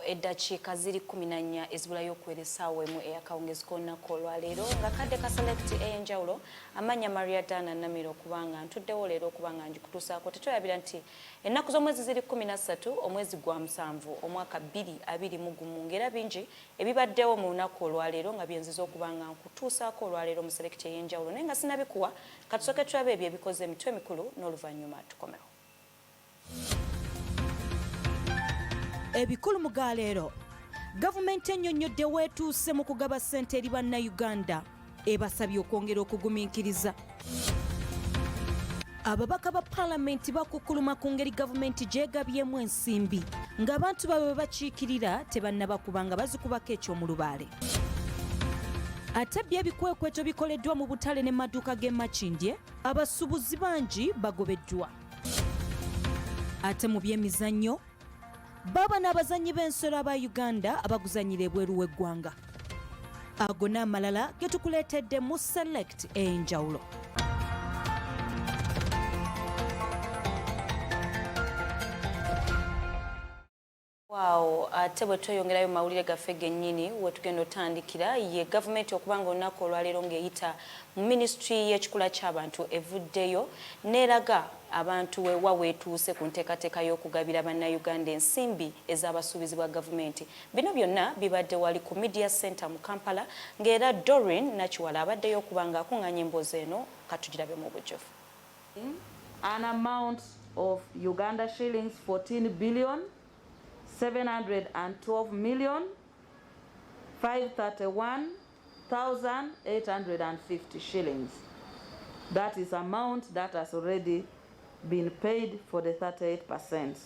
eddakiika ziri 14 ezibulayo okuweerezaawo emu eyakawungezi k'olunaku olwaleero nga kadde ka select ey'enjawulo amanya Maria Dana Namiro okubanga ntuddewo leero okubanga njikutuusaako tetweyabira nti ennaku z'omwezi ziri 13 omwezi gwa 7 omwaka 2021 ng'era bingi ebibaddewo mu lunaku olwaleero nga byenziza okubanga nkutuusaako olwaleero mu select ey'enjawulo naye nga sinabikuwa katusooke tulabe ebyo ebikoze emitwe emikulu n'oluvannyuma tukomewo. Ebikulu mu galeero gavumenti ennyonnyodde weetuuse mu kugaba ssente eri bannayuganda ebasabye okwongera okugumiikiriza. Ababaka ba paalamenti bakukuluma ku ngeri gavumenti gyegabyemu ensimbi ng'abantu baabwe bakiikirira tebannaba kubanga bazikubako eky'omulubaale. Ate by'ebikwekweto bikoleddwa mu butale n'emaduuka g'e Makindye abasuubuzi bangi bagobeddwa. Ate mu by'emizannyo baba n'abazannyi b'ensolo aba Uganda abaguzannyira ebweru w'eggwanga. Ago n'amalala ge tukuleetedde mu select ey'enjawulo. Wow, ate bwe tweyongerayo mawulire gaffe gennyini we tugenda otandikira ye gavumenti okubanga olunaku olwaleero ng'eyita mu minisitule y'ekikula ky'abantu evuddeyo n'eraga abantu weewa weetuuse ku nteekateeka y'okugabira bannayuganda ensimbi ez'abasuubizi bwa gavumenti. Bino byonna bibadde wali ku Media Center mu Kampala ng'era Doreen Nakiwala abaddeyo okubanga akuŋŋaanya emboozi eno katugirabe mu bujjuvu. An amount of Uganda shillings 14 billion 712,531,850 shillings. That is amount that has already been paid for the 38%.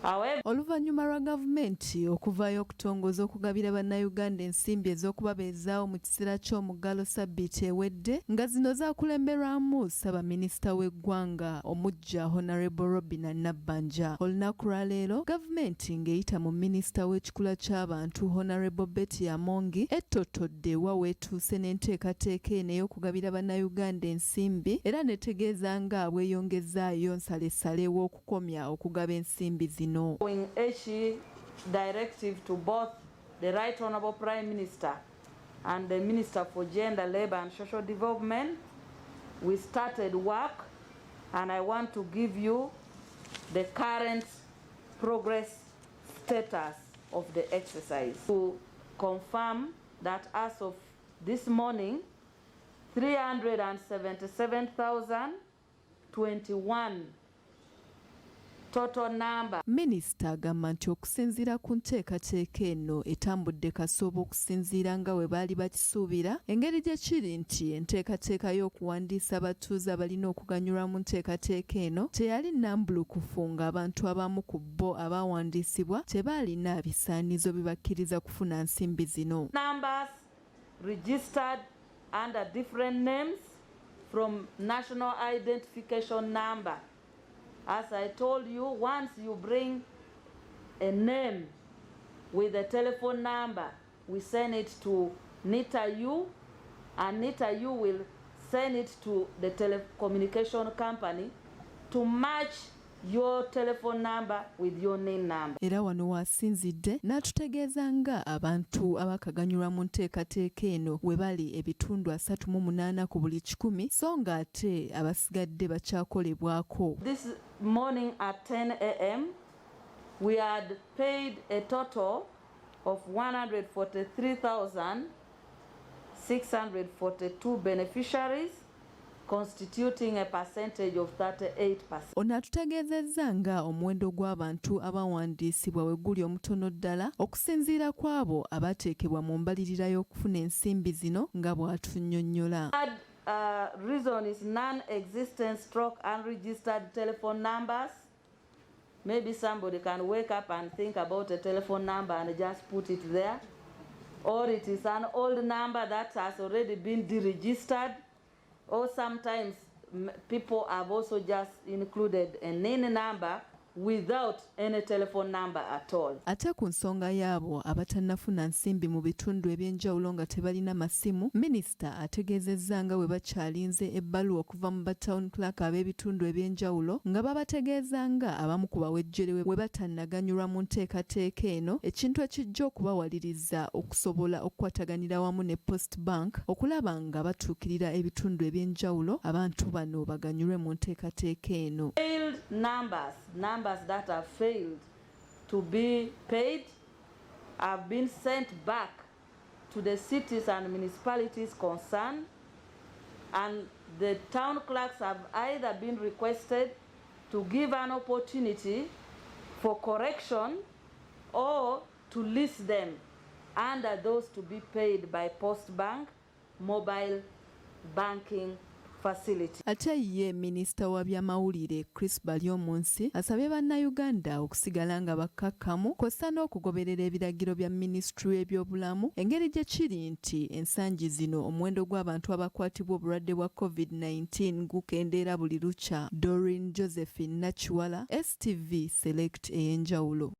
However, oluvannyuma lwa gavumenti okuvaayo okutongoza okugabira bannayuganda ensimbi ez'okubabeezaawo mu kiseera ky'omuggalo sabbiiti ewedde nga zino zaakulemberwamu Ssaabaminisita w'eggwanga omuggya Honorable Robina Nabbanja. Olunaku lwaleero gavumenti ng'eyita mu minisita w'ekikula ky'abantu Honorable Betty Amongi ettotodde wa weetuuse n'enteekateeka eno ey'okugabira bannayuganda ensimbi era netegeeza nga bweyongezaayo nsalessale w'okukomya okugaba ensimbi zino. Following HE directive to both the Right Honourable Prime Minister and the Minister for Gender, Labour and Social Development, we started work, and I want to give you the current progress status of the exercise. To confirm that as of this morning, 377,021 total number. Minisita agamba nti okusinziira ku nteekateeka eno etambudde kasooba okusinziira nga we baali bakisuubira, engeri gye kiri nti enteekateeka y'okuwandiisa abatuuze abalina okuganyulwa mu nteekateeka eno teyali nnambulukufu ng'abantu abamu ku bo abaawandiisibwa tebaalina bisaanizo bibakkiriza kufuna nsimbi zino. Numbers registered under different names from national identification number. As I told you, once you bring a name with a telephone number, we send it to NITA-U, and NITA-U will send it to the telecommunication company to match your telephone number with your name number. Era wano wasinzidde n'atutegeeza nga abantu abakaganyulwa mu nteekateeka eno we bali ebitundu 38 ku buli 100 so nga ate abasigadde bakyakolebwako. This morning at 10 a.m. we had paid a total of 143,642 beneficiaries, constituting a percentage of 38%. Ono atutegeezezza nga omuwendo gw'abantu abawandiisibwa we guli omutono ddala okusinziira ku abo abateekebwa mu mbalirira y'okufuna ensimbi zino nga bw'atunnyonnyola. Reason is non-existent stroke unregistered telephone numbers. Maybe somebody can wake up and think about a telephone number and just put it there. Or it is an old number that has already been deregistered. Or sometimes people have also just included a NIN number without any telephone number at all. Ate ku nsonga y'abo abatannafuna nsimbi mu bitundu eby'enjawulo nga tebalina masimu, minisita ategeezezza nga bwe bakyalinze ebbaluwa okuva mu batown clerk ab'ebitundu eby'enjawulo nga babategeeza nga abamu ku bawejjere bwe batannaganyulwa mu nteekateeka eno, ekintu ekijja okubawaliriza okusobola okukwataganira wamu ne Post Bank okulaba nga batuukirira ebitundu eby'enjawulo abantu bano baganyulwe mu nteekateeka eno. Failed numbers that have failed to be paid have been sent back to the cities and municipalities concerned, and the town clerks have either been requested to give an opportunity for correction or to list them under those to be paid by Post Bank mobile banking facility. Ate ye minisita wa byamawulire Chris Balyomunsi asabye bannayuganda okusigala nga bakkakkamu kw'ossa n'okugoberera ebiragiro bya minisitule y'ebyobulamu engeri gye kiri nti ensangi zino omuwendo gw'abantu abakwatibwa obulwadde bwa COVID-19 gukendeera buli lukya. Doreen Josephine Nakiwala, STV Select Ey'enjawulo.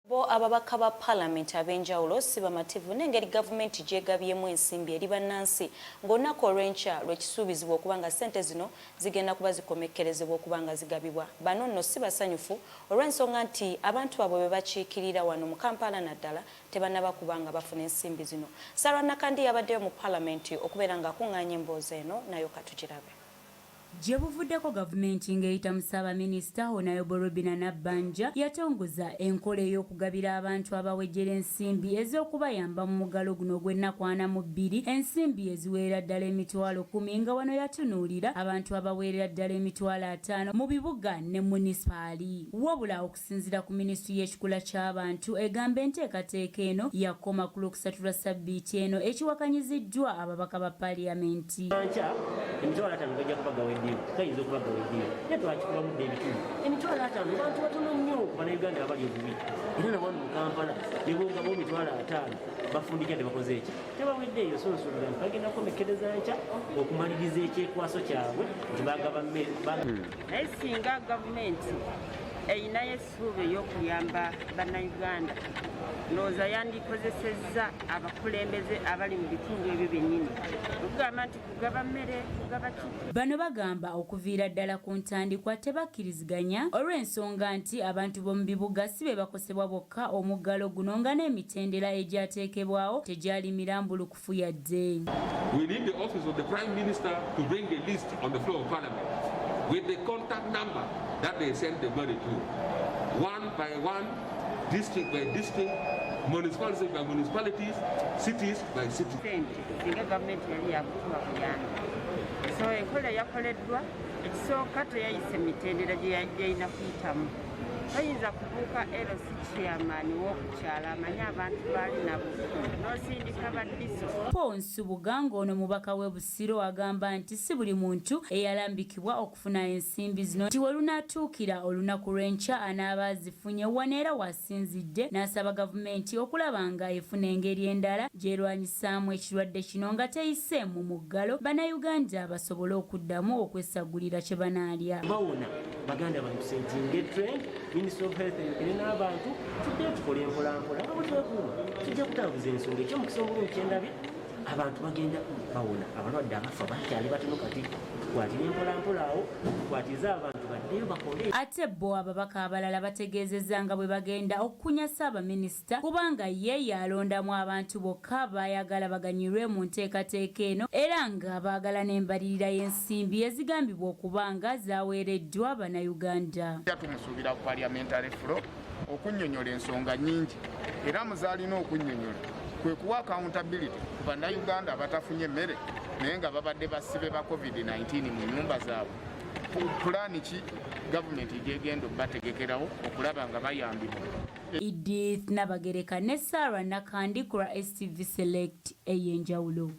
Bo ababaka ba Parliament ab'enjawulo si bamativu n'engeri gavumenti gyegabyemu ensimbi eri bannansi ng'olunaku olw'enkya lwekisuubizibwa okuba nga ssente zino zigenda kuba zikomekkerezebwa okuba nga zigabibwa. Bano nno si basanyufu olw'ensonga nti abantu baabwe be bakiikirira wano mu Kampala naddala tebannaba kuba nga bafuna ensimbi zino. Sarah Nakandi yabaddeyo mu Parliament okubeera ng'akuŋŋaanya emboozi eno, nayo katugirabe. Gye buvuddeko gavumenti ng'eyita mu Ssaabaminisita Honorable Robinah Nabbanja yatongoza enkola ey'okugabira abantu abawejjera ensimbi ez'okubayamba mu muggalo guno gw'ennaku 42, ensimbi eziweerera ddala emitwalo 10 nga wano yatunuulira abantu abaweerera ddala emitwalo 5 mu bibuga ne munisipaali. Wabula okusinziira ku minisitule y'ekikula ky'abantu egamba enteekateeka eno yakoma ku Lwokusatu lwa Ssabbiiti eno ekiwakanyiziddwa ababaka ba Paaliyamenti. Emitwalo 5 gajja kuba gaweddeo, gayinza okuba gaweddeo. Naye twakikubamudde ebitundu. Emitwalo 5 bantu batono nnyo ku bannayuganda abali obubi. Era nabo mu Kampala ne bongabo emitwalo 5 bafundikya ne bakoze eki. Tebaweddeeyo so nsuubira nti bagenda kukomekkereza nkya okumaliriza ekyekwaso kyabwe nti bagaba naye singa gavumenti eyinayo essuubi ey'okuyamba bannayuganda ndowooza yandikozesezza abakulembeze abali mu bitundu ebyo byennyini okugamba nti kugaba mmere kugaba ki. Bano bagamba okuviira ddala ku ntandikwa tebakkiriziganya olw'ensonga nti abantu b'omu bibuga si be bakosebwa bokka omuggalo guno nga n'emitendera egyateekebwawo tegyali mirambulukufu yadde. We need the office of the Prime Minister to bring a list on the floor of Parliament with the contact number that they send the money to, one by one, district by district, municipalities by municipalities, cities by cities. Singa gavumenti yali yakutuba kuyamba, so enkola yakoleddwa ekisooka teyayise emitendera gye yalina kuyitamu. Tayinza kubuuka LC chairman w'okukyala amanye abantu baali nabo n'osindika baddiso. Nsubuga ng'ono mubaka w'e Busiro agamba nti si buli muntu eyalambikibwa okufuna ensimbi zino nti we lunaatuukira olunaku lw'enkya anaaba azifunye waneera wasinzidde n'asaba gavumenti okulaba nga efuna engeri endala gy'erwanyisaamu ekirwadde kino nga teyise mu muggalo bannayuganda basobole okuddamu okwesagulira kye banaalya. Bawona baganda bantu sentinge trend Ministry of Health eyogere n'abantu tudde tukole empolampola nga bwe twekuuma tujja kutambuza ensonga ekyo mu kisongole kyendabye abantu bagenda bawona abalwadde abafa bakyali batono kati tukwatira empolampola awo tukwatiza abantu baddeyo bakole. Ate bo ababaka abalala bategeezezza nga bwe bagenda okukunya Ssaabaminisita kubanga ye yalondamu abantu bokka baayagala baganyirwe mu nteekateeka eno era nga baagala n'embalirira y'ensimbi ezigambibwa okuba nga zaaweereddwa bannayuganda. Tumusuubira ku parliamentary floor okunnyonnyola ensonga nnyingi era muzaalina okunnyonnyola kwe kuwa accountability ku bannayuganda abatafunye emmere naye nga babadde basibe ba COVID-19 mu nnyumba zaabwe. Pulaani ki gavumenti gyegenda bategekerawo okulaba nga bayambibwa. Edith Nabagereka ne Sarah Nakandi ku STV Select Ey'enjawulo.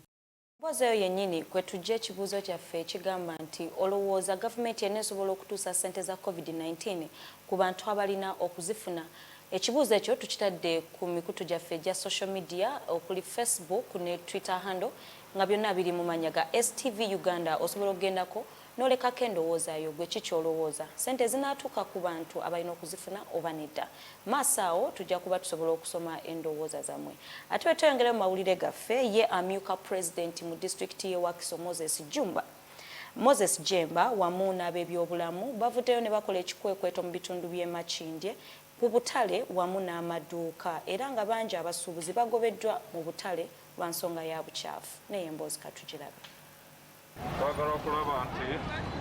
Mbozi eyo yennyini kwe tujja ekibuuzo kyaffe ekigamba nti olowooza gavumenti yenna esobola okutuusa ssente za COVID-19 ku bantu abalina okuzifuna. Ekibuuzo ekyo tukitadde ku mikutu gyaffe gya social media okuli Facebook ne Twitter handle nga byonna biri mu mannya ga STV Uganda. Osobola okugendako n'olekako endowooza yo gwe kiki olowooza ssente zinaatuuka ku bantu abalina okuzifuna oba nedda maaso awo tujja kuba tusobola okusoma endowooza zammwe ate bwe tweyongera mu mawulire gaffe ye amyuka pulezidenti mu disitulikiti y'e Wakiso Moses Jemba wamu n'ab'ebyobulamu bavuddeyo ne bakola ekikwekweto mu bitundu by'e Makindye ku butale wamu n'amaduuka era nga bangi abasuubuzi bagobeddwa mu butale lwa nsonga ya bukyafu naye emboozi katugirabe twagala okulaba nti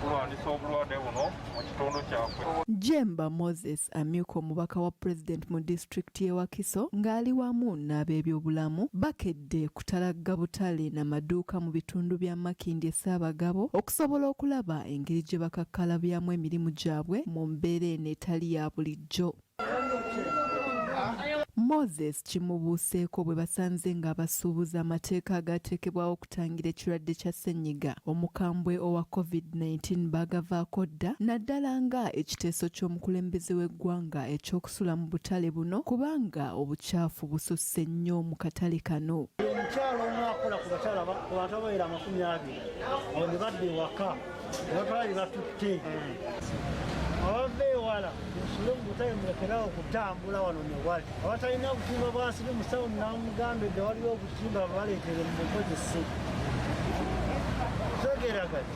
kulwanyisa obulwadde buno mu kitundu kyaffe. Jemba Moses amyuka omubaka wa President mu disitulikiti y'e Wakiso ng'ali wamu n'ab'ebyobulamu bakedde kutalagga butale n'amaduuka mu bitundu bya Makindye Ssaabagabo okusobola okulaba engeri gye bakakkalabyamu emirimu gyabwe mu mbeera eno etali ya bulijjo. Moses kimubuuseeko bwe basanze ng'abasuubuzi amateeka agaateekebwawo okutangira ekirwadde kya ssennyiga omukambwe owa COVID-19 bagavaako dda naddala nga ekiteeso ky'omukulembeze w'eggwanga eky'okusula mu butale buno kubanga obukyafu bususse nnyo mu katale kano. Omukyalo omu akola ku bakyala abantu abawerera 20 abo ne badda ewaka ne batwali batutte abava ewala musule mu butale mulekerawo okutambula wano ne wali abatalina obutimba bwasiri musawo namugambedde waliwo obutimba baleetere mu bukozese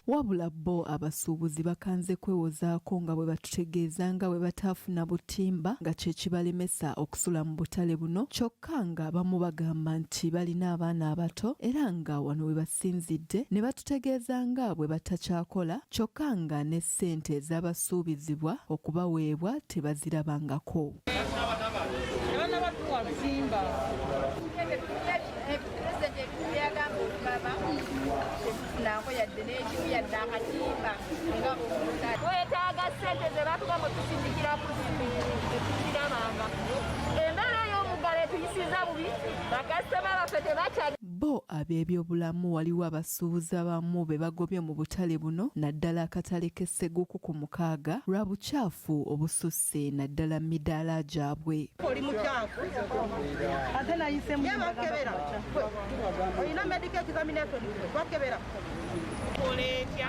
wabula bo abasuubuzi bakanze kwewozaako nga bwe batutegeeza nga bwe bataafuna butimba nga kye kibalemesa okusula mu butale buno kyokka nga abamu bagamba nti balina abaana abato era nga wano we basinzidde ne batutegeeza nga bwe batakyakola kyokka nga ne ssente ez'abasuubizibwa okubaweebwa tebazirabangako. Wetaaga ssente ze batuga mu tusindikira kuziramanga embeera y'omuggalo etuyisiza bubi bakasitoma baffe tebakya. Bo ab'ebyobulamu waliwo abasuubuzi abamu be bagobye mu butale buno naddala akatale k'esseguku ku 6 lwa bukyafu obususse naddala mu midaala gyabwe. Oli mukyafu ate nayise mu bakebera olina medical examination bakebera oletya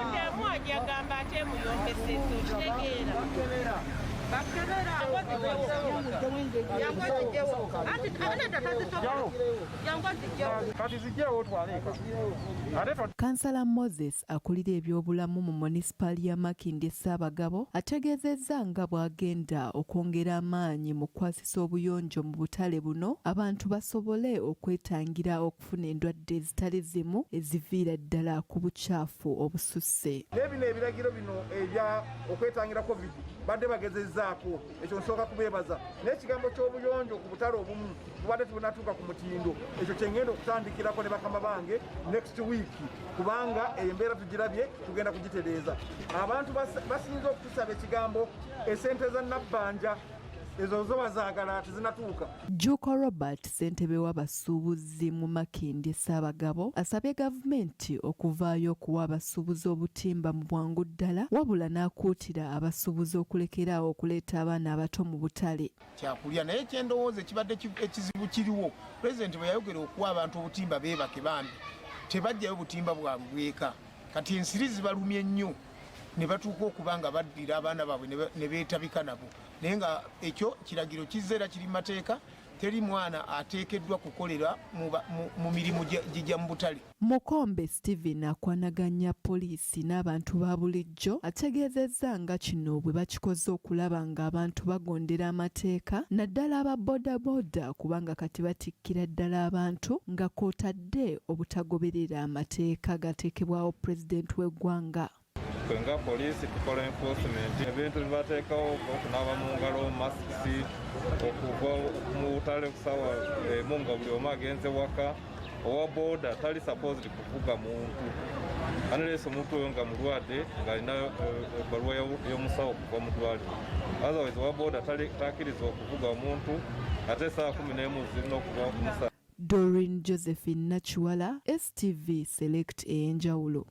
ndemu ajagamba ate muyombese totegeera Kansala Moses akulira ebyobulamu mu munisipaali ya Makindye Ssaabagabo ategeezezza nga bw'agenda okwongera amaanyi mu kukwasisa obuyonjo mu butale buno abantu basobole okwetangira okufuna endwadde ezitali zimu eziviira ddala ku bukyafu obususse. N'ebino ebiragiro bino ebya okwetangira COVID badde bagezezzaako ekyo nsooka kubeebaza n'ekigambo ky'obuyonjo ku butale obumu tubadde tubunatuuka ku mutindo ekyo kyengenda okutandikirako ne bakama bange next week kubanga embeera tugirabye tugenda kugitereeza. Abantu basinze okutusaba ekigambo esente za nabbanja ezo zo bazaagala tezinatuuka. Juko Robert ssentebe w'abasuubuzi mu Makindye Ssaabagabo asabye gavumenti okuvaayo okuwa abasuubuzi obutimba mu bwangu ddala wabula n'akuutira abasuubuzi okulekeraawo okuleeta abaana abato mu butale. Kyakulya naye kyendowooza ekibadde ekizibu kiriwo pulezidenti bwe yayogera okuwa abantu obutimba beebake bambi tebajjayo butimba bwabwe bweka kati ensiri zibalumye nnyo ne batuuka okuba nga baddira abaana baabwe ne beetabika nabo naye nga ekyo kiragiro kizeera kiri mateeka teri mwana ateekeddwa kukolera mu mirimu gijja mu butale. Mukombe Stephen akwanaganya poliisi n'abantu ba bulijjo ategeezezza nga kino bwe bakikoze okulaba ng'abantu bagondera amateeka naddala aba bodaboda kubanga kati batikkira ddala abantu nga kw'otadde obutagoberera amateeka gateekebwawo pulezidenti w'eggwanga. Nga poliisi tukola enforcement ebintu bibateekawo okunaaba mu ngalo masikisi okuva mu butale kusawa emu nga buli omu agenze waka owa booda tali supposed kuvuga muntu analeesa omuntu oyo nga mulwadde ng'alina ebbaluwa y'omusawo okuva mu ddwaliro otherwise owa booda takkiriza okuvuga omuntu ate essaawa 11 zirina okuva ku musa. Doreen Josephine Nachiwala, STV Select Ey'enjawulo.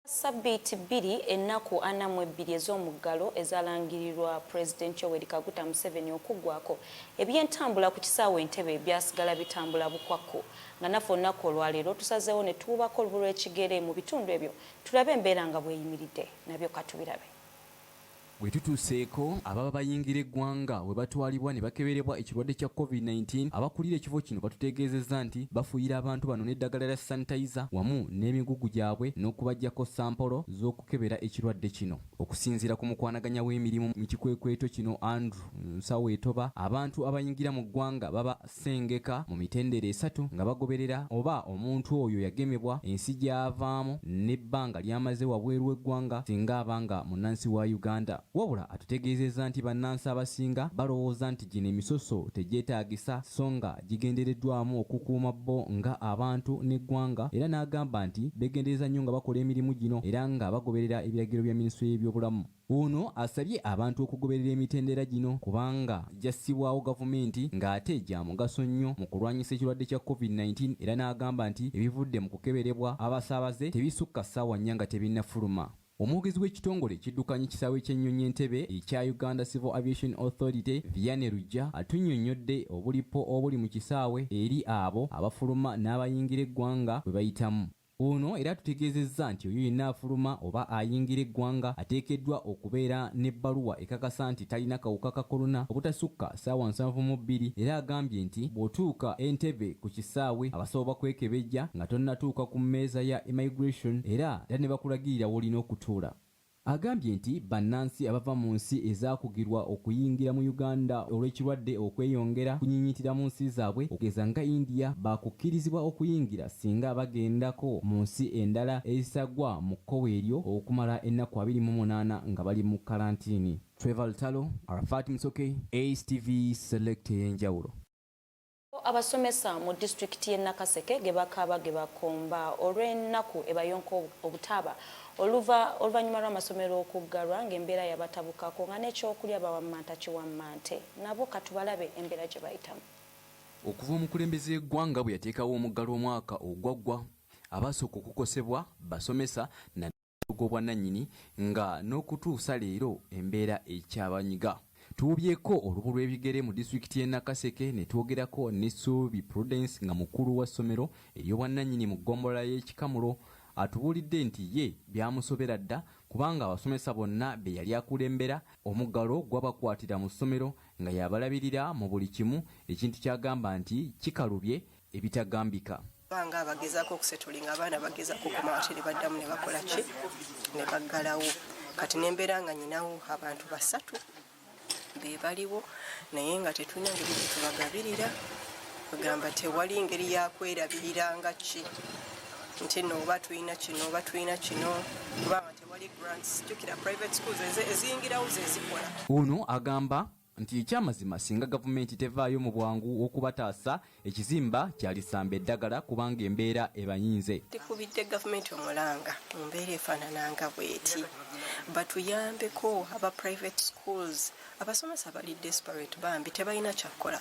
Sabbiiti 2 ennaku 42 ez'omuggalo ezalangirirwa Pulezidenti Yoweri Kaguta Museveni okuggwako ebyentambula ku kisaawe Entebbe byasigala bitambula bukwakku nga naffe olunaku olwaleero tusazeewo ne tuubako olubu lw'ekigere mu bitundu ebyo tulabe embeera nga bweyimiridde nabyo katubirabe. Bwe tutuuseeko ababa bayingira eggwanga we batwalibwa ne bakeberebwa ekirwadde kya COVID-19 abakulira ekifo kino batutegeezezza nti bafuuyira abantu bano n'eddagala lya sanitayiza wamu n'emigugu gyabwe n'okubaggyako sampolo z'okukebera ekirwadde kino. Okusinziira ku mukwanaganya w'emirimu mu kikwekweto kino Andrew Nsawetoba, abantu abayingira mu ggwanga baba sengeka mu mitendera 3 nga bagoberera oba omuntu oyo yagemebwa, ensi gy'avaamu n'ebbanga lyamaze wabweru w'eggwanga singa abanga munnansi wa Uganda. Wabula atutegeezezza nti bannansi abasinga balowooza nti gino emisoso tegyetaagisa so nga gigendereddwamu okukuuma bo nga abantu n'eggwanga, era n'agamba nti begendereza nnyo nga bakola emirimu gino era nga bagoberera ebiragiro bya minisitule y'ebyobulamu. Ono asabye abantu okugoberera emitendera gino kubanga gyassibwawo gavumenti ng'ate gya mugaso nnyo mu kulwanyisa ekirwadde kya COVID-19, era n'agamba nti ebivudde mu kukeberebwa abasaabaze tebisukka ssaawa nnya nga tebinnafuluma. Omwogezi w'ekitongole kiddukanya ekisaawe ky'ennyonyi Entebbe ekya Uganda Civil Aviation Authority Vianney Rujja atunnyonnyodde obulipo obuli mu kisaawe eri abo abafuluma n'abayingira eggwanga bwe bayitamu. Ono era tutegeezezza nti oyo yenna afuluma oba ayingira eggwanga ateekeddwa okubeera n'ebbaluwa ekakasa nti talina kawuka ka korona obutasukka ssaawa 72, era agambye nti bw'otuuka Entebbe ku kisaawe abasobola kwekebejja nga tonnatuuka ku mmeeza ya immigration era ne bakulagirira w'olina okutuula. Agambye nti bannansi abava mu nsi ezaakugirwa okuyingira mu Uganda olw'ekirwadde okweyongera kunyinyitira mu nsi zaabwe okugeza nga India baakukkirizibwa okuyingira singa bagendako mu nsi endala ezisagwa mu kkowe eryo okumala ennaku 28 nga bali mu kalantiini. Trevor Lutalo, Arafat Msoke, ACE-TV Select Ey'enjawulo. Abasomesa mu disitulikiti y'e Nakaseke ge bakaaba ge bakomba olw'ennaku ebayonka obutaaba oluvannyuma lw'amasomero okuggalwa ng'embeera yabatabukako nga n'ekyokulya bawammanta kiwammante nabo katubalabe embeera gye bayitamu. Okuva omukulembeze eggwanga bwe yateekawo omuggalo omwaka ogwaggwa abasooka okukosebwa basomesa na gw'obwannannyini nga n'okutuusa leero embeera ekyabanyiga. Tuubyeko olubu lw'ebigere mu disitulikiti y'e Nakaseke ne twogerako ne Suubi Prudence nga mukulu wa ssomero ery'obwannannyini mu ggombolola y'Ekikamulo atubuulidde nti ye byamusobera dda kubanga abasomesa bonna be yali akulembera omuggalo gw'abakwatira mu ssomero nga yabalabirira mu buli kimu, ekintu kyagamba nti kikalubye ebitagambika. Banga abagezaako okusetulinga abaana bagezaako okumawatere baddamu ne bakola ki ne baggalawo. Kati n'embeera nga nyinawo abantu 3 be baliwo naye nga tetulina ngeri gye tubagabirira, bagamba tewali ngeri yakwerabirira nga ki nti no oba tulina kino oba tulina kino kubanga tewali grants. Jjukira private schools eziyingirawo zezikola. Ono agamba nti ekyamazima singa gavumenti tevaayo mu bwangu okubataasa ekizimba kyalisamba eddagala kubanga embeera ebayinze. Tikubidde gavumenti omulanga mu mbeera efaanananga bw'eti batuyambeko aba private schools. Abasomesa bali desperate bambi tebalina kyakukola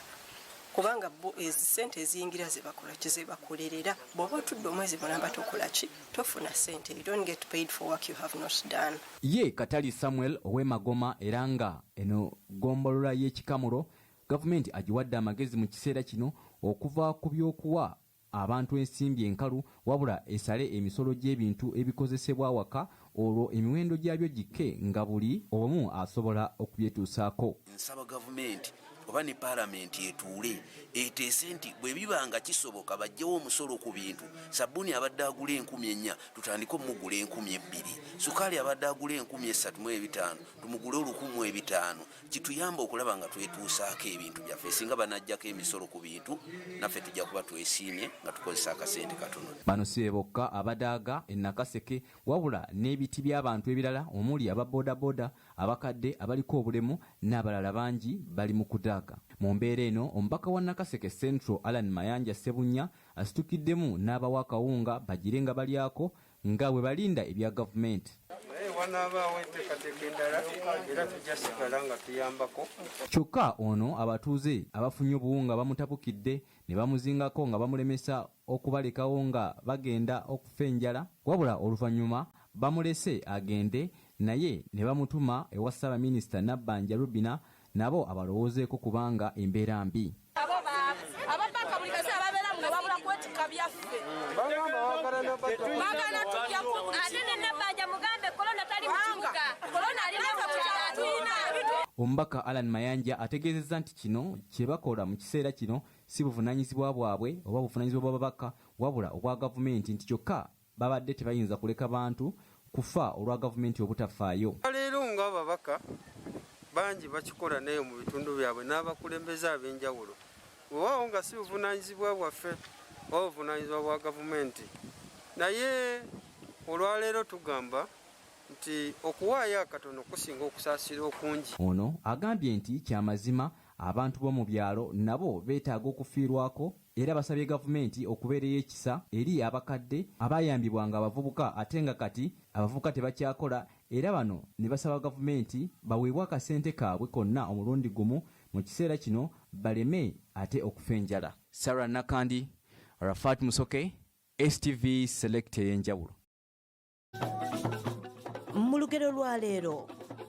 kubanga ssente eziyingira zebakola kizebakolerera. Bw'oba otudde omwezi mulamba tokola ki tofuna ssente. You don't get paid for work you have not done. Ye Katali Samuel ow'Emagoma era nga eno ggombolola y'Ekikamulo gavumenti agiwadde amagezi mu kiseera kino okuva ku by'okuwa abantu ensimbi enkalu wabula esale emisolo gy'ebintu ebikozesebwa waka olwo emiwendo gyabyo gikke nga buli omu asobola okubyetuusaako. Nsaba gavumenti oba ne paalamenti etuule eteese nti bwe bibanga kisoboka bajjewo omusolo ku bintu. Sabbuuni abadde agula 4,000 tutandike omugula 2,000, sukaali abadde agula 3,500 tumugule 1,500. Kituyamba okulaba nga twetuusaako ebintu byaffe. Singa banajjako emisolo ku bintu naffe tujja kuba twesiimye nga tukozesa akasente katono. Bano si bokka abadaaga e Nakaseke wabula n'ebiti by'abantu ebirala omuli ababodaboda, abakadde abaliko obulemu n'abalala bangi bali mu kudaaga. Mu mbeera eno omubaka wa Nakaseke Central Alan Mayanja Ssebunya asitukiddemu n'abawa akawunga bagire nga balyako nga bwe balinda ebya gavumenti. Kyokka ono abatuuze abafunye obuwunga bamutabukidde ne bamuzingako nga bamulemesa okubalekawo nga bagenda okufa enjala wabula oluvannyuma bamulese agende naye ne bamutuma ewa Ssaabaminisita Nabbanja Rubina nabo abalowoozeeko kubanga embeera mbi. Omubaka Alan Mayanja ategeezezza nti kino kye bakola mu kiseera kino si buvunaanyizibwa bwabwe oba buvunaanyizibwa bw'ababaka wabula obwa gavumenti nti kyokka babadde tebayinza kuleka bantu kufa olwa gavumenti obutafaayo. Leero ng'ababaka bangi bakikola naye mu bitundu byabwe n'abakulembeze ab'enjawulo weewaawo nga si buvunaanyizibwa bwaffe oba buvunaanyizibwa bwa gavumenti naye olwaleero tugamba nti okuwaayo akatono kusinga okusaasira okungi. Ono agambye nti kyamazima abantu b'omu byalo nabo beetaaga okufiirwako era basabye gavumenti okubeerayo ekisa eri abakadde abayambibwanga abavubuka ate nga kati abavubuka tebakyakola era bano ne basaba gavumenti baweebwe akasente kaabwe konna omulundi gumu mu kiseera kino baleme ate okufa enjala. Sarah Nakandi, Rafat Musoke, STV Select Ey'enjawulo. Mu lugero lwa leero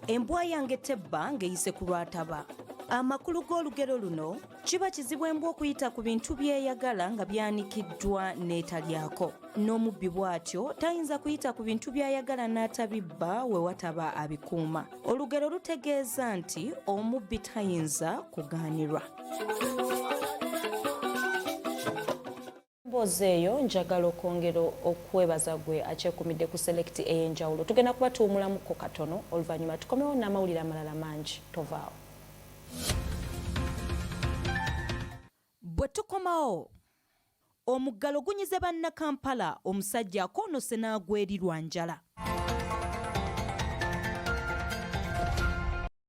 embwa yange tebba ng'eyise ku lwataba. Amakulu g'olugero luno kiba kizibu embwa okuyita ku bintu byeyagala nga byanikiddwa n'etalyako. N'omubbi bw'atyo tayinza kuyita ku bintu by'ayagala n'atabibba we wataba abikuuma. Olugero lutegeeza nti omubbi tayinza kugaanirwa. Mbozi eyo njagala okwongera okwebaza gwe akyekumidde ku Select Ey'enjawulo. Tugenda kubatuumulamuko katono oluvannyuma tukomewo n'amawulire amalala mangi tovaawo. Bwe tukomawo omuggalo gunyize bannakampala omusajja akoonose n'agwerirwa njala.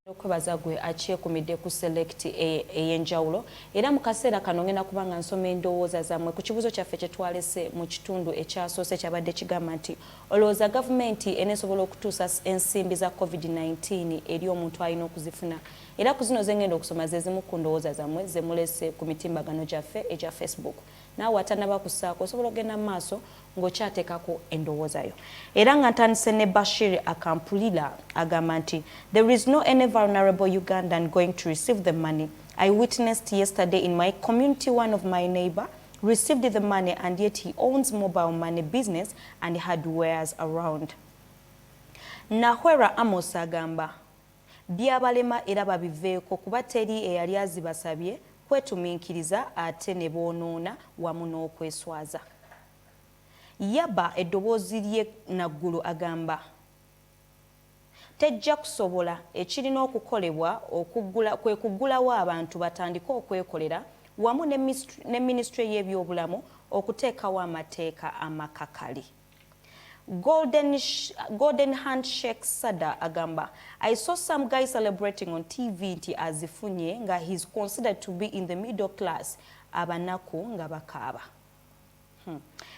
Okwebaza gwe akyekumidde ku Select Ey'enjawulo era mu kaseera kano ngenda kubanga nsoma endowooza zammwe ku kibuuzo kyaffe kye twalese mu kitundu ekyasoose kyabadde kigamba nti olowooza gavumenti eneesobola okutuusa ensimbi za COVID-19 eri omuntu alina okuzifuna. Era ku zino zengenda okusoma ze zimu ku ndowooza zammwe ze mulese ku mitimbagano gyaffe egya Facebook. Naawe atanaba kusaako osobola okugenda mu maaso ng'okyateekako endowooza yo. Era nga ntandise ne Bashir Akampulira agamba nti there is no any vulnerable Ugandan going to receive the money. I witnessed yesterday in my community one of my neighbor received the money and yet he owns mobile money business and had wares around. Nahwera Amos agamba byabalema era babiveeko kuba teri eyali azibasabye kwetumiikiriza ate ne boonoona wamu n'okweswaza. Yaba eddoboozi lye Naggulu agamba tejja kusobola ekirina okukolebwa kwe kuggulawo abantu batandike okwekolera wamu ne Ministry y'ebyobulamu okuteekawo amateeka amakakali. Golden Handshake Sada agamba I saw some guy celebrating on TV nti azifunye nga he's considered to be in the middle class abanaku nga bakaaba.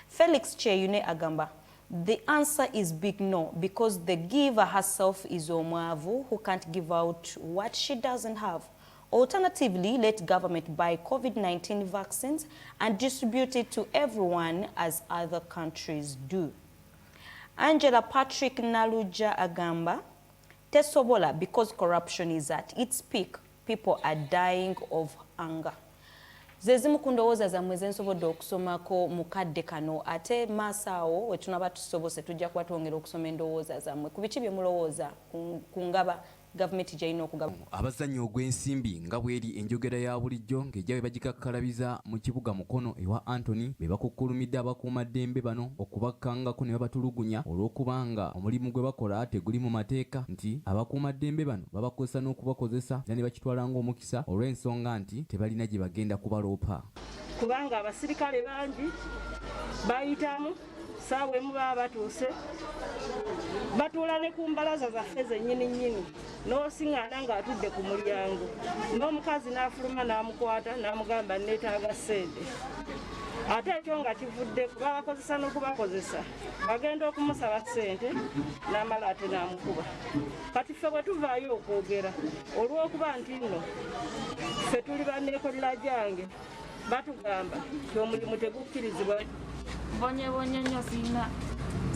Felix Cheyune agamba the answer is big no because the giver herself is omwavu who can't give out what she doesn't have. Alternatively, let government buy COVID-19 vaccines and distribute it to everyone as other countries do. Angela Patrick Naluja agamba tesobola because corruption is at its peak. People are dying of hunger. Zezimu ku ndowooza zammwe ze nsobodde okusomako mu kadde kano ate maasawo we tunaba tusobose tujja kuba twongera okusoma endowooza zammwe ku biki bye mulowooza ku ngaba gavumenti gy'alina okugaba. Abazannyi ogw'ensimbi nga bweri enjogera ya bulijjo ng'ejja bwe bagikakkalabiza mu kibuga Mukono ewa Anthony be bakukkulumidde abakuumaddembe bano okubakkangako ne babatulugunya olw'okubanga omulimu gwe bakola teguli mu mateeka nti abakuumaddembe bano babakozesa n'okubakozesa era ne bakitwala ng'omukisa olw'ensonga nti tebalina gye bagenda kubaloopa. Kubanga abasirikale bangi bayitamu saawa emu baba batuuse batuula ne ku mbalaza zaffe zennyini n'osiŋŋaana ng'atudde ku mulyango n'omukazi n'afuluma n'amukwata n'amugamba neetaaga ssente ate ekyo nga kivudde babakozesa n'okubakozesa bagenda okumusaba ssente n'amala ate n'amukuba. Kati ffe bwe tuvaayo okwogera olw'okuba nti nno ffe tuli banneekolera gyange batugamba nti omulimu tegukkirizibwa. Bonye nnyo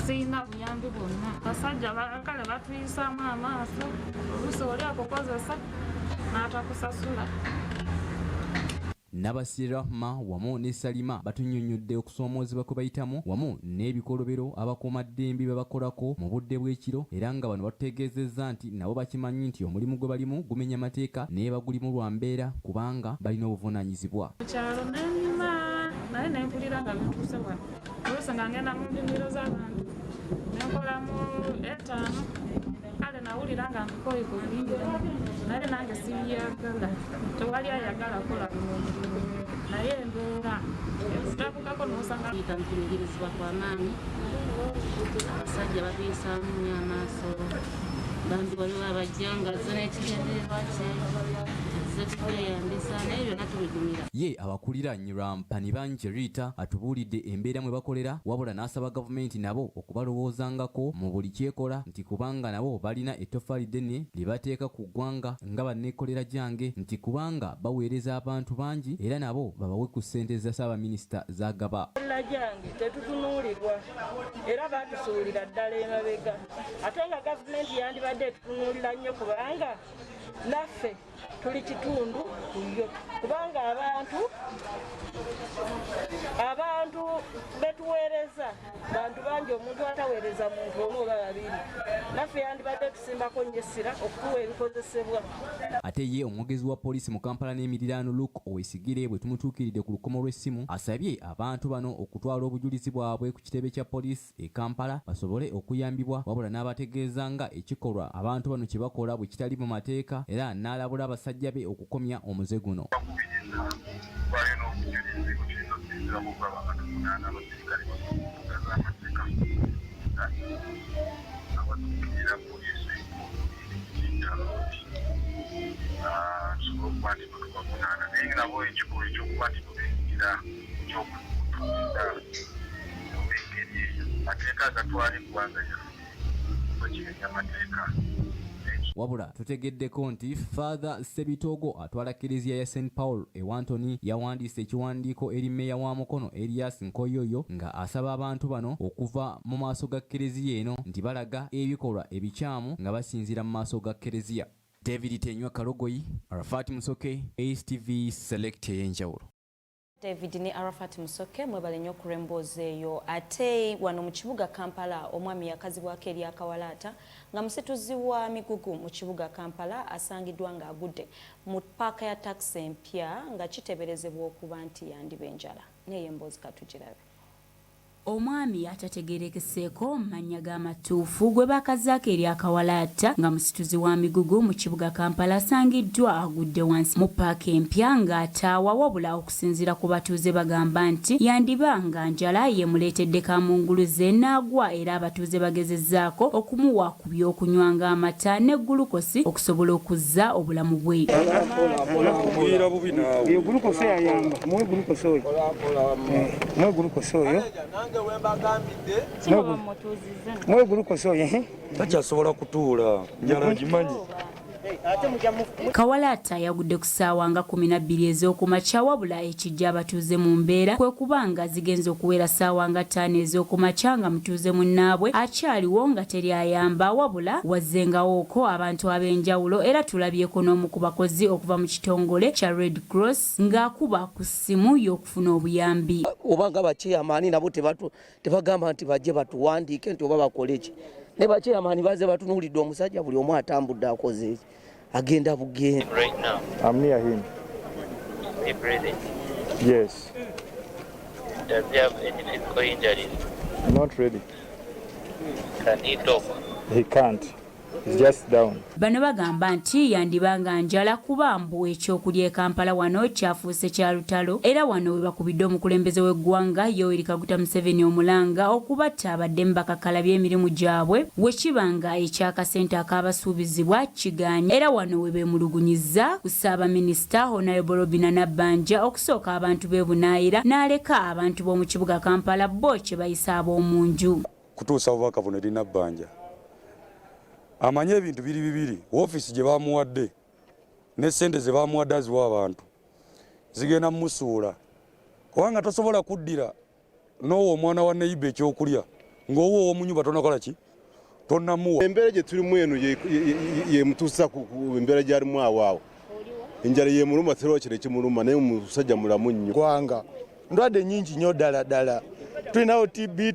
siyina buyambi bwonna. Basajja bakale batuyisaamu amaaso oluusi oli akukozesa n'atakusasula. Nabasire Rahma wamu ne Salima batunnyonnyodde okusoomoozebwa kwe bayitamu wamu n'ebikolobero abakuumaddembe babakolako mu budde bw'ekiro era nga bano batutegeezezza nti nabo bakimanyi nti omulimu gwe balimu gumenya mateeka naye bagulimu lwa mbeera kubanga balina obuvunaanyizibwa. Mukyalo n'ennyuma naye ne mpulira nga bituuse wano oluusi nga ngenda mu nnimiro z'abantu ne nkolamu 5 kale nawulira nga mpikoyikoyingira naye nange sibyagala tewali ayagala kola naye embeera zitabukako n'osanga nkulingirizibwa kwa maanyi abasajja babiisaamu nnyo amaaso bambi waliwo abajja nga zo n'ekigendererwa kye ye abakulira Nyirampani Banjerita atubuulidde embeera mwe bakolera wabula n'asaba gavumenti nabo okubalowoozangako mu buli kyekola nti kubanga nabo balina ettoffaali ddene lye bateeka ku ggwanga nga banneekolera gyange nti kubanga baweereza abantu bangi era nabo babawe ku ssente za Ssaabaminisita z'agaba. Gyange tetutunuulirwa era baatusuulira ddala emabega ate nga gavumenti yandibadde etutunuulira nnyo kubanga naffe tuli kitundu kuyo kubanga abantu betuweereza bantu bangi omuntu ataweereza muntu omu oba babiri naffe yandibadde tusimbako nnyo essira okutuwa ebikozesebwa. Ate ye omwogezi wa poliisi mu Kampala n'emiriraano Luke Owesigire bwe tumutuukiridde ku lukomo lw'essimu asabye abantu bano okutwala obujulizi bwabwe ku kitebe kya poliisi e Kampala basobole okuyambibwa wabula n'abategeeza nga ekikolwa abantu bano kye bakola bwe kitali mu mateeka era n'alabula abasajja be okukomya omuze guno. Wabula tutegeddeko nti Father Sebitogo atwala Kiriziya ya St. Paul e Wantoni yawandiise ekiwandiiko eri mmeeya wa Mukono Elias Nkoyoyo nga asaba abantu bano okuva mu maaso ga Kiriziya eno nti balaga ebikolwa ebikyamu nga basinziira mu maaso ga Kiriziya. David Tenywa Karogoyi, Arafat Musoke, ASTV Select Ey'enjawulo. David ne Arafat Musoke mwebale nnyo ku emboozi eyo. Ate wano mu kibuga Kampala omwami yakazibwako eri akawalaata nga musituzi wa migugu mu kibuga Kampala asangiddwa nga agudde mu paaka ya taxi empya nga kiteberezebwa okuba nti yandiba enjala. Naye emboozi katugirabe. Omwami atategerekeseeko mannya g'amatuufu gwe bakazaako eri akawalaata nga musituzi wa migugu mu kibuga Kampala asangiddwa agudde wansi mu paaka empya ng'ataawa wabula okusinziira ku batuuze bagamba nti yandiba nga njala yeemuleetedde kamunguluze n'agwa era abatuuze bagezezzaako okumuwa ku by'okunywa ng'amata ne gulukosi okusobola okuzza obulamu bwe. Mwe gulukoso ye tajasobola kutuula njala gimanyi. Kawalaata yagudde ku ssaawa nga 12 ez'okumakya wabula ekijja abatuuze mu mbeera kwe kubanga zigenze okuwera ssaawa nga 5 ez'okumakya nga mutuuze munnaabwe akyaliwo nga teri ayamba wabula wazzengawooko abantu ab'enjawulo era tulabyeko n'omu ku bakozi okuva mu kitongole kya Red Cross ng'akuba ku ssimu y'okufuna obuyambi. Obanga bakyeyamaani nabo tebagamba nti bajje batuwandiike nti oba bakole ki ne bakyeyamaani baze batunuulidde omusajja buli omu atambudde akoze agenda bugenda. Right now, I'm near him. the president, Yes. does he have any physical injuries? Not really. Can he talk? He can't. He's just down. Bano bagamba nti yandibanga njala kuba mbu ekyokulya e Kampala wano kyafuuse kya lutalo era wano we bakubidde omukulembeze w'eggwanga Yoweri Kaguta Museveni omulanga okubatta abaddemu bakakalabya emirimu gyabwe wekibanga ekyakasente akaabasuubizibwa kigaanye era wano we beemulugunyizza ku Ssaabaminisita Honorable Nabbanja okusooka abantu beebunaayira n'aleka abantu b'omu kibuga Kampala bo kye bayisa ab'omunju. Kutuusa obubaka buno eri Nabbanja amanye ebintu biri bibiri, ofiisi gye bamuwadde ne ssente ze bamuwadde aziwa abantu zigenda mmusuula kubanga tosobola kuddira n'owo omwana wa neiba ekyokulya ng'owo ow'omunyumba tonakola ki tonnamuwa. Embeera gye tulimu eno ye mutuusa ku embeera gy'alimu awaawo enjala ye muluma tero kire kimuluma naye musajja mulamu nnyo gwanga ndwadde nyingi nnyo ddala tulinawo TB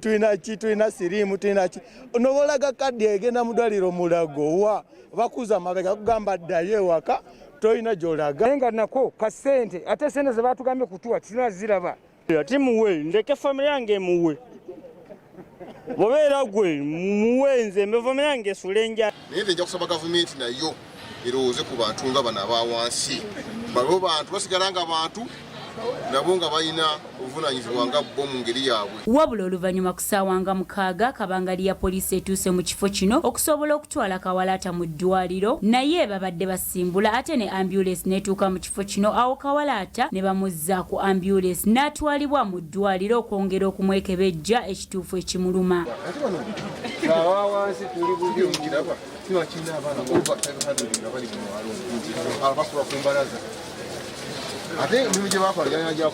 tulina sirimu tulina ki onobolaga kaddi egenda mu ddwaliro mulago wa bakuza mabega kugamba ddayo ewaka tolina gy'olaga naye nga nako kasente ate sente ze batugambye kutuwa tinaziraba ati muwe ndeke famire yange muwe bobeera gwe muwenze famire yange esule enjala naye nze nja kusaba gavumenti nayo erowooze ku bantu nga bano abawansi babo bantu basigala nga bantu nabo nga balina obuvunanyizibwa nga bo mu ngeri yaabwe. Wabula oluvannyuma ku ssaawa nga 6 kabangali ya poliisi etuuse mu kifo kino okusobola okutwala Kawalaata mu ddwaliro naye babadde basimbula ate ne ambulensi n'etuuka mu kifo kino awo Kawalaata ne bamuzza ku ambulensi n'atwalibwa mu ddwaliro okwongera okumwekebejja ekituufu ekimuluma. abawansi tuli bubi omukiraba tiwakina abaana over 500 nga bali ku mwalo abakuba ku mbalaza.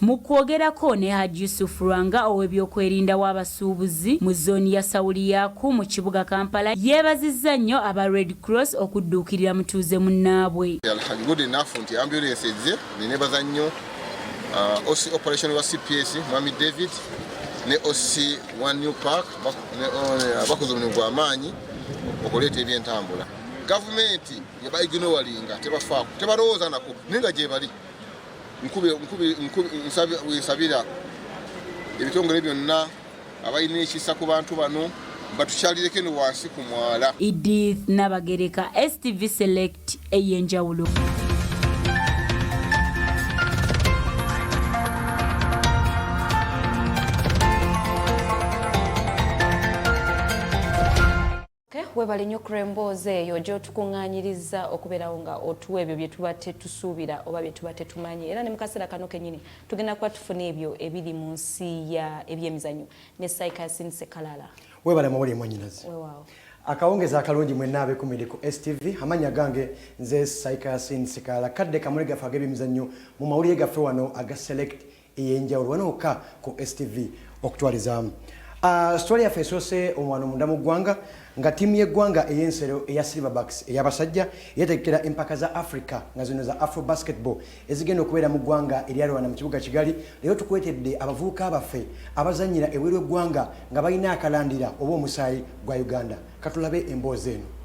Mu kwogerako ne Haji Yusuf Lwanga ow'ebyokwerinda w'abasuubuzi mu zooni ya Sawuliyaku mu kibuga Kampala yeebazizza nnyo aba Red Cross okudduukirira mutuuze munnaabwe. Good enough nti ambulance ezze nenebaza nnyo OC operation wa CPS Mwami David ne OC One New Park bakoze omulimu gw'amaanyi okuleeta ebyentambula. Gavumenti yabayiginowalinga tebafaako tebalowooza nako nenga gye bali nsabira ebitongole byonna abalina ekisa ku bantu bano batukyalireko eno wansi ku mwala. Edith Nabagereka, STV Select, Ey'enjawulo. Webale nnyo kurembooza eyo gy'otukuŋŋaanyiriza okubeerawo nga otuwa ebyo bye tuba tetusuubira oba bye tuba tetumanyi era ne mu kaseera kano kennyini tugenda kuba tufuna ebyo ebiri mu nsi ebyemizannyo ne Saikasin Sekalala. Webale mawuli mwanyinazi. Weewaawo. Akawungeza akalungi mwenna abeekumidde ku STV amanya gange nze Saikasin Sekalala kadde kamuli gaffe ag'ebyemizannyo mu mawulire gaffe wano aga Select Ey'enjawulo wanoka ku STV okutwalizaamu. Story yaffe esoose omwana munda mu ggwanga nga tiimu y'eggwanga ey'ensero eya Silverbacks ey'abasajja yeetegekera empaka za Africa nga zino za Afro Basketball ezigenda okubeera mu ggwanga eryalwana mu kibuga Kigali. Leero tukwetedde abavubuka baffe abazannyira ebweru eggwanga nga balina akalandira oba omusaayi gwa Uganda. Katulabe emboozi eno.